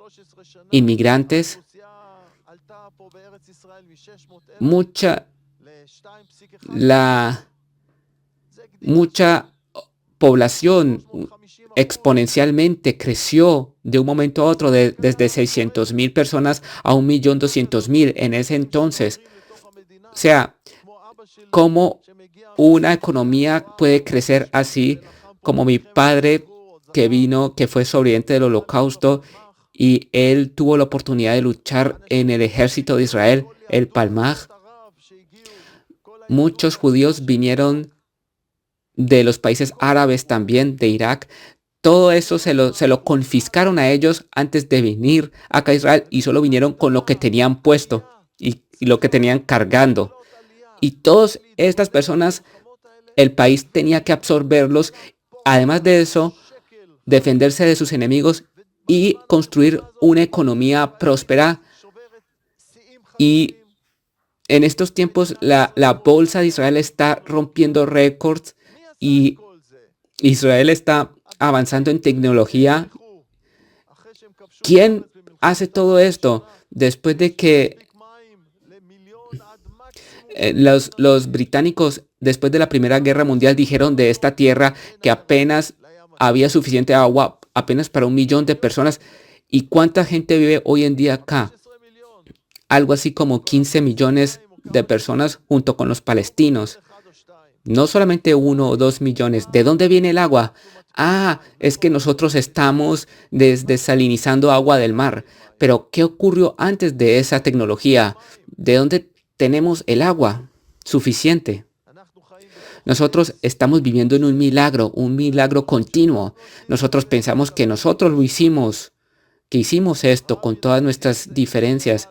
inmigrantes, mucha, la, mucha población exponencialmente creció de un momento a otro, desde 600,000 personas a 1.200.000 en ese entonces. O sea, cómo una economía puede crecer así, como mi padre que fue sobreviviente del Holocausto, y él tuvo la oportunidad de luchar en el ejército de Israel, el Palmaj. Muchos judíos vinieron de los países árabes también, de Irak. Todo eso se lo confiscaron a ellos antes de venir acá a Israel, y solo vinieron con lo que tenían puesto y lo que tenían cargando. Y todas estas personas, el país tenía que absorberlos. Además de eso, defenderse de sus enemigos y construir una economía próspera. Y en estos tiempos la bolsa de Israel está rompiendo récords y Israel está avanzando en tecnología. ¿Quién hace todo esto? Después de que los británicos, después de la Primera Guerra Mundial, dijeron de esta tierra que apenas había suficiente agua, apenas para 1 millón de personas. ¿Y cuánta gente vive hoy en día acá? Algo así como 15 millones de personas junto con los palestinos. No solamente 1 o 2 millones. ¿De dónde viene el agua? Ah, es que nosotros estamos desalinizando agua del mar. Pero ¿qué ocurrió antes de esa tecnología? ¿De dónde tenemos el agua suficiente? Nosotros estamos viviendo en un milagro continuo. Nosotros pensamos que nosotros lo hicimos, que hicimos esto con todas nuestras diferencias.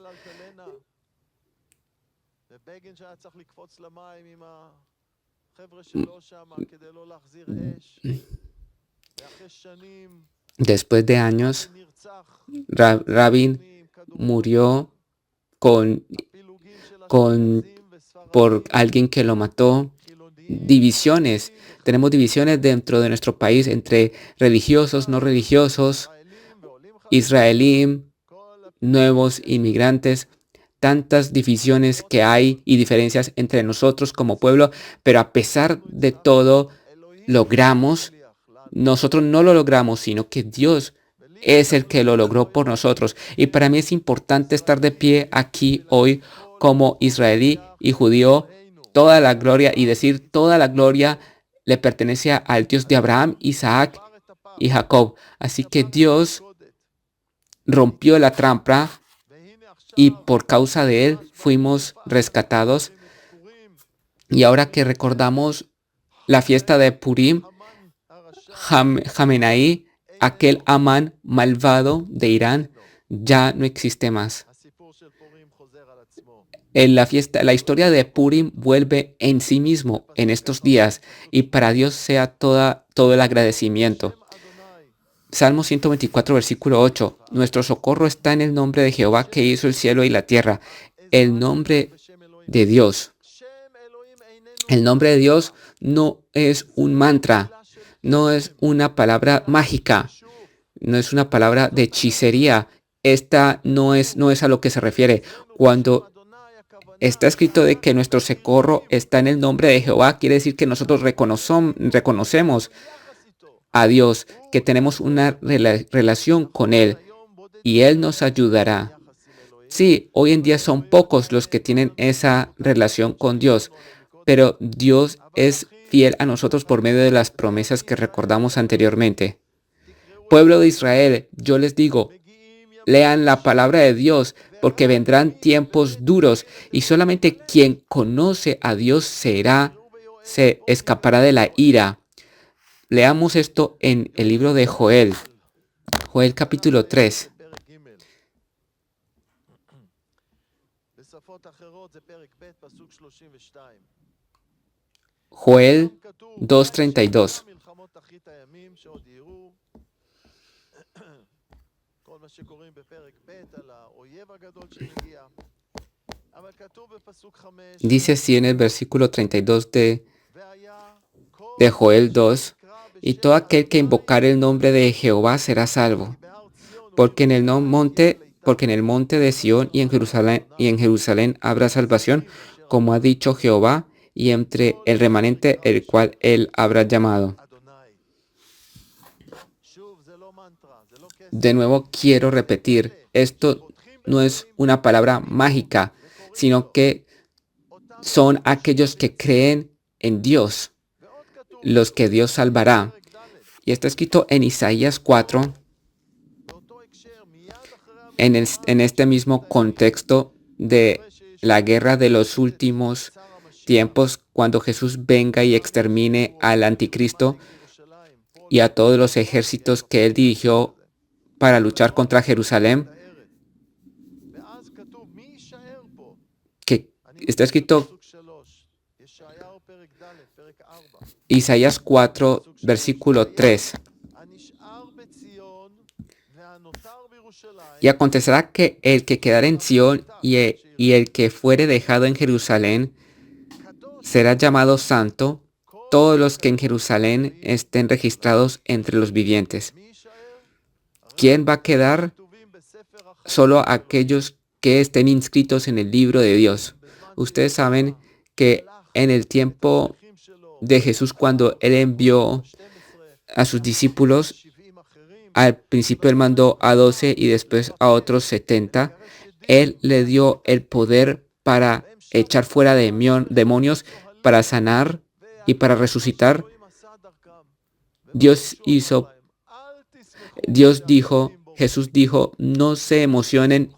Después de años, Rabin murió con, con, por alguien que lo mató. Divisiones. Tenemos divisiones dentro de nuestro país entre religiosos, no religiosos, israelíes, nuevos inmigrantes. Tantas divisiones que hay y diferencias entre nosotros como pueblo, pero a pesar de todo, nosotros no lo logramos, sino que Dios es el que lo logró por nosotros. Y para mí es importante estar de pie aquí hoy como israelí y judío, toda la gloria, y decir toda la gloria le pertenece al Dios de Abraham, Isaac y Jacob. Así que Dios rompió la trampa y por causa de él fuimos rescatados. Y ahora que recordamos la fiesta de Purim, Jamenai, aquel Amán malvado de Irán, ya no existe más. En la historia de Purim vuelve en sí mismo en estos días, y para Dios sea todo el agradecimiento. Salmo 124, versículo 8. Nuestro socorro está en el nombre de Jehová, que hizo el cielo y la tierra. El nombre de Dios. El nombre de Dios no es un mantra, no es una palabra mágica, no es una palabra de hechicería. Esta no es a lo que se refiere. Cuando está escrito de que nuestro socorro está en el nombre de Jehová, quiere decir que nosotros reconocemos a Dios, que tenemos una relación con Él y Él nos ayudará. Sí, hoy en día son pocos los que tienen esa relación con Dios, pero Dios es fiel a nosotros por medio de las promesas que recordamos anteriormente. Pueblo de Israel, yo les digo, lean la palabra de Dios, porque vendrán tiempos duros y solamente quien conoce a Dios se escapará de la ira. Leamos esto en el libro de Joel, Joel capítulo 3. Joel 2:32. כל מה שקוראים בפרק ב' על האויב הגדול שמגיע. אבל כתוב בפסוק 5, Dice así en el versículo 32 והיה כל de Joel 2, יקרא y בשם todo aquel que אדוני, invocare el nombre de Jehová será כי salvo, בהר ציון porque en el ובירושלים יהיה porque en לאיתן, el monte de Sión y en Jerusalén habrá salvación, como ha dicho Jehová, y entre el remanente el cual él habrá llamado. אדוני. שוב, זה לא מנטרה, זה לא קסם. De nuevo quiero repetir, esto no es una palabra mágica, sino que son aquellos que creen en Dios, ועוד כתוב los que Dios salvará. בפרק ד', Y está escrito en Isaías 4, באותו הקשר, מיד אחרי en este mismo contexto de la guerra de los últimos tiempos, cuando Jesús venga y extermine al anticristo y a todos los ejércitos que él dirigió para luchar contra Jerusalén, ואז כתוב, מי יישאר פה? que está escrito פסוק 3, ישעיהו פרק ד', פרק 4. Isaías 4, versículo 3. הנשאר בציון והנותר בירושלים, Y acontecerá que el que quedare en Sión y el que fuere dejado en Jerusalén קדוש será llamado santo, todos los que en Jerusalén estén registrados entre los vivientes. מי יישאר? ¿Quién va a quedar? כתובים בספר החיים. Solo aquellos que estén inscritos en el libro de Dios. Ustedes saben que en el tiempo de Jesús, cuando él envió a sus discípulos, al principio él mandó a 12 y después a otros 70. Él le dio el poder para echar fuera demonios, para sanar y para resucitar. Dios dijo, Jesús dijo, no se emocionen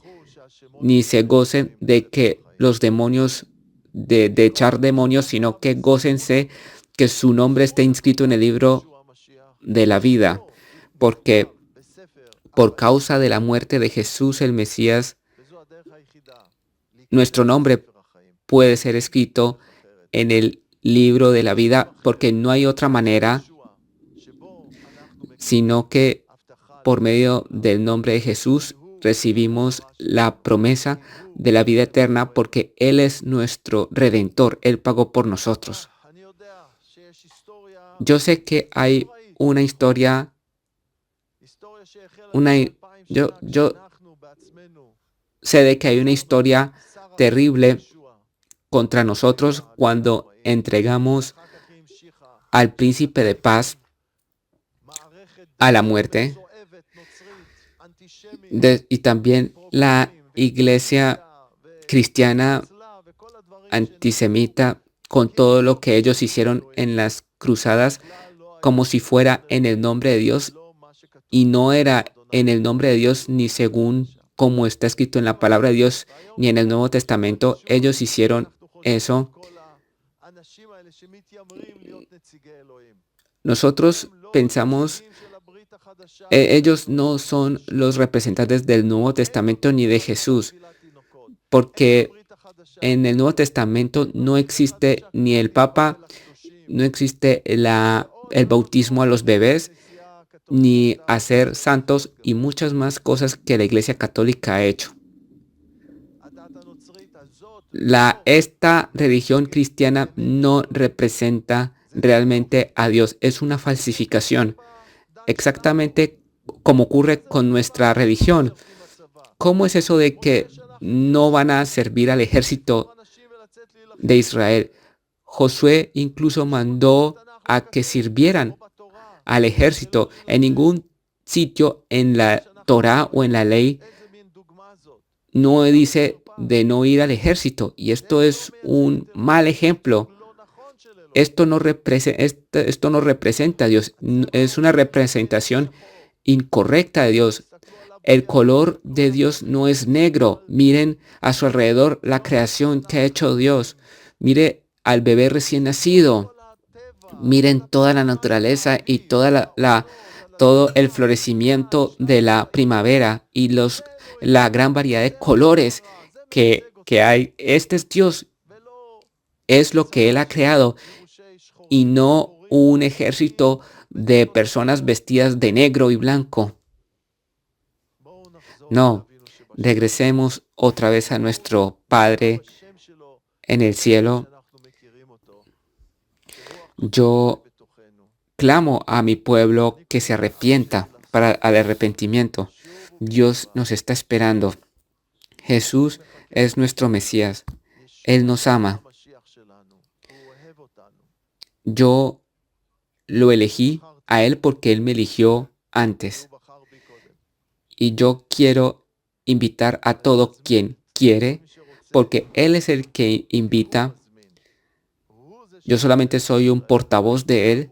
ni se gocen de que los demonios, de echar demonios, sino que gócense que su nombre esté inscrito en el libro de la vida, porque por causa de la muerte de Jesús el Mesías, nuestro nombre puede ser escrito en el libro de la vida, porque no hay otra manera sino que por medio del nombre de Jesús recibimos la promesa de la vida eterna, porque Él es nuestro Redentor. Él pagó por nosotros. Yo sé que hay una historia, yo sé de que hay una historia terrible contra nosotros cuando entregamos al príncipe de paz a la muerte, y también la iglesia cristiana antisemita, con todo lo que ellos hicieron en las cruzadas, como si fuera en el nombre de Dios, y no era en el nombre de Dios ni según como está escrito en la palabra de Dios, ni en el Nuevo Testamento. Ellos hicieron eso. Nosotros pensamos, ellos no son los representantes del Nuevo Testamento ni de Jesús, porque en el Nuevo Testamento no existe ni el Papa, no existe el bautismo a los bebés, ni hacer santos y muchas más cosas que la Iglesia Católica ha hecho. Esta religión cristiana no representa realmente a Dios, es una falsificación, exactamente como ocurre con nuestra religión. ¿Cómo es eso de que no van a servir al ejército de Israel? Josué incluso mandó a que sirvieran al ejército. En ningún sitio en la Torá o en la ley no dice de no ir al ejército, y esto es un mal ejemplo. Esto no representa a Dios, es una representación incorrecta de Dios. El color de Dios no es negro. Miren a su alrededor la creación que ha hecho Dios. Mire al bebé recién nacido. Miren toda la naturaleza y todo el florecimiento de la primavera y la gran variedad de colores que hay. Este es Dios, es lo que Él ha creado, y no un ejército de personas vestidas de negro y blanco. No, regresemos otra vez a nuestro Padre en el cielo. Yo clamo a mi pueblo que se arrepienta para el arrepentimiento. Dios nos está esperando. Jesús es nuestro Mesías. Él nos ama. Yo lo elegí a Él porque Él me eligió antes. Y yo quiero invitar a todo quien quiere, porque Él es el que invita. Yo solamente soy un portavoz de Él.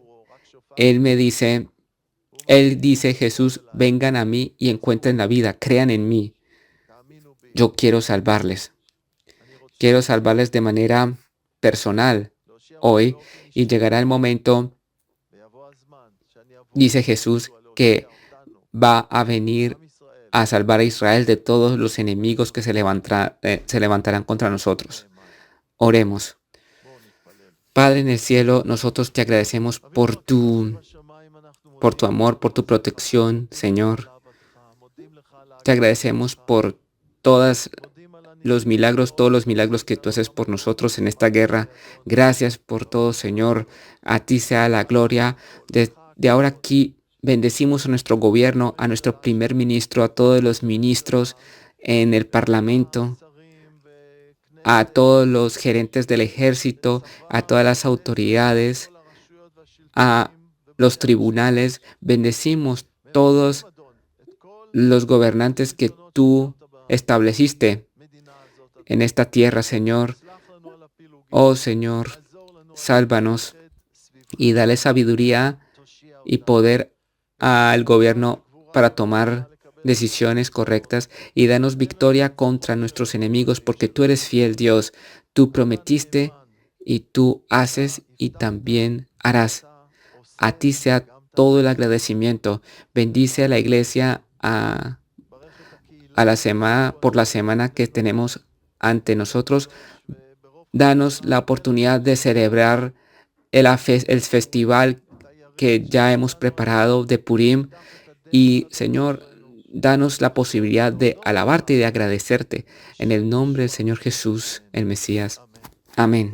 Él dice, Jesús, vengan a mí y encuentren la vida, crean en mí. Yo quiero salvarles. Quiero salvarles de manera personal hoy y llegará el momento, dice Jesús, que va a venir a salvar a Israel de todos los enemigos que se levantarán contra nosotros. Oremos. Padre en el cielo, nosotros te agradecemos por tu amor, por tu protección, Señor. Te agradecemos por todos los milagros que tú haces por nosotros en esta guerra. Gracias por todo, Señor. A ti sea la gloria. De ahora aquí bendecimos a nuestro gobierno, a nuestro primer ministro, a todos los ministros en el Parlamento, a todos los gerentes del ejército, a todas las autoridades, a los tribunales. Bendecimos todos los gobernantes que tú estableciste en esta tierra, Señor. Oh, Señor, sálvanos y dale sabiduría y poder al gobierno para tomar decisiones correctas y danos victoria contra nuestros enemigos, porque tú eres fiel, Dios. Tú prometiste y tú haces y también harás. A ti sea todo el agradecimiento. Bendice a la iglesia por la semana que tenemos ante nosotros. Danos la oportunidad de celebrar el festival que ya hemos preparado de Purim. Y, Señor, danos la posibilidad de alabarte y de agradecerte. En el nombre del Señor Jesús, el Mesías. Amén.